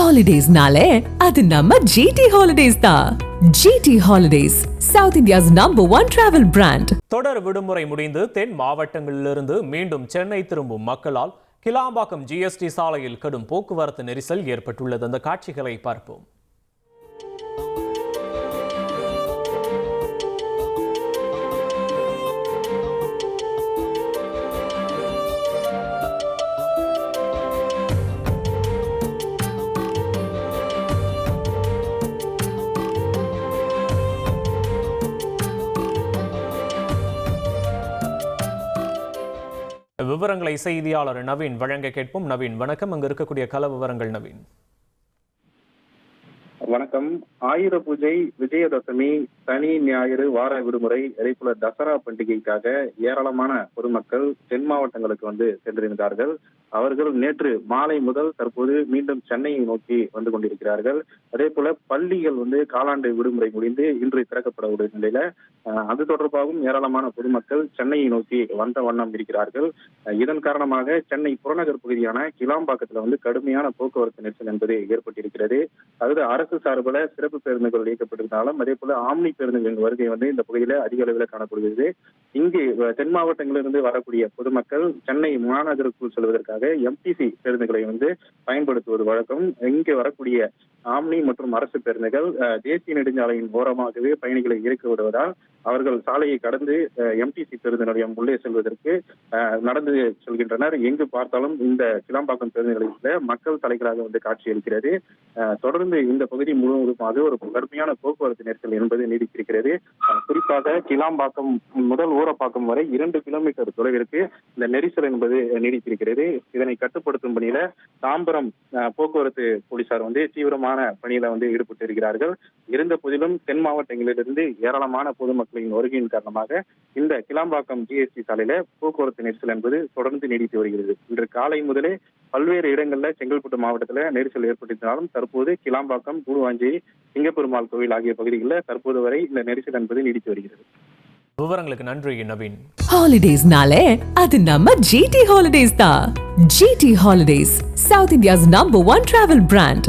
Holidays-nale, அது நம்ம GT Holidays தான். GT Holidays, South India's #1 travel brand. தொடர் விடுமுறை முடிந்து தென் மாவட்டங்களிலிருந்து மீண்டும் சென்னை திரும்பும் மக்களால் கிளாம்பாக்கம் GST சாலையில் கடும் போக்குவரத்து நெரிசல் ஏற்பட்டுள்ளது. அந்த காட்சிகளை பார்ப்போம். விவரங்களை செய்தியாளர் நவீன் வழங்க கேட்போம். நவீன் வணக்கம். அங்கு இருக்கக்கூடிய கள விவரங்கள் நவீன். வணக்கம். ஆயுத பூஜை, விஜயதசமி, சனி ஞாயிறு வார விடுமுறை, அதேபோல தசரா பண்டிகைக்காக ஏராளமான பொதுமக்கள் தென் மாவட்டங்களுக்கு சென்றிருந்தார்கள். அவர்கள் நேற்று மாலை முதல் தற்போது மீண்டும் சென்னையை நோக்கி வந்து கொண்டிருக்கிறார்கள். அதே போல பள்ளிகள் காலாண்டு விடுமுறை முடிந்து இன்று திறக்கப்பட உள்ள நிலையில அது தொடர்பாகவும் ஏராளமான பொதுமக்கள் சென்னையை நோக்கி வந்த வண்ணம் இருக்கிறார்கள். இதன் காரணமாக சென்னை புறநகர் பகுதியான கிளாம்பாக்கத்துல கடுமையான போக்குவரத்து நெரிசல் என்பது ஏற்பட்டிருக்கிறது. அதாவது அரசு சார்பில் சிறப்பு பேருந்துகள் இயக்கப்பட்டிருந்தாலும் அதே போல ஆம்னி பேருந்துகளின் வருகை இந்த பகுதியில அதிக அளவில் காணப்படுகிறது. இங்கு தென் மாவட்டங்களிலிருந்து வரக்கூடிய பொதுமக்கள் சென்னை மாநகருக்குள் செல்வதற்காக MTC பேருந்துகளை பயன்படுத்துவது வழக்கம். இங்கு வரக்கூடிய ஆம்னி மற்றும் அரசு பேருந்துகள் தேசிய நெடுஞ்சாலையின் ஓரமாகவே பயணிகளை இறக்கி விடுவதால் அவர்கள் சாலையை கடந்து MTC பேருந்து நிலையம் உள்ளே செல்வதற்கு நடந்து செல்கின்றனர். எங்கு பார்த்தாலும் இந்த கிளாம்பாக்கம் பேருந்து நிலையத்தில் மக்கள் தலைகளாக காட்சியளிக்கிறது. தொடர்ந்து இந்த பகுதி முழுவதுமாக ஒரு கடுமையான போக்குவரத்து நெரிசல் என்பது நீடித்திருக்கிறது. குறிப்பாக கிளாம்பாக்கம் முதல் ஊரப்பாக்கம் வரை 2 கிலோமீட்டர் தொலைவிற்கு இந்த நெரிசல் என்பது நீடித்திருக்கிறது. இதனை கட்டுப்படுத்தும் பணியில தாம்பரம் போக்குவரத்து போலீசார் தீவிரமான பணியில ஈடுபட்டு இருக்கிறார்கள். இருந்த போதிலும் தென் மாவட்டங்களிலிருந்து ஏராளமான பொதுமக்களின் வருகையின் காரணமாக இந்த கிளாம்பாக்கம் GST சாலையில போக்குவரத்து நெரிசல் என்பது தொடர்ந்து நீடித்து வருகிறது. இன்று காலை முதலே பல்வேறு இடங்கள்ல செங்கல்பட்டு மாவட்டத்துல நெரிசல் ஏற்பட்டிருந்தாலும் தற்போது கிளாம்பாக்கம், கூடுவாஞ்சேரி, சிங்கப்பெருமாள் கோவில் ஆகிய பகுதிகளில் தற்போது வரை இந்த நெரிசல் என்பது நீடித்து வருகிறது. விவரங்களுக்கு நன்றி நவீன். Holidays-nale, அது நம்ம GT Holidays தான். GT Holidays, South India's #1 travel brand.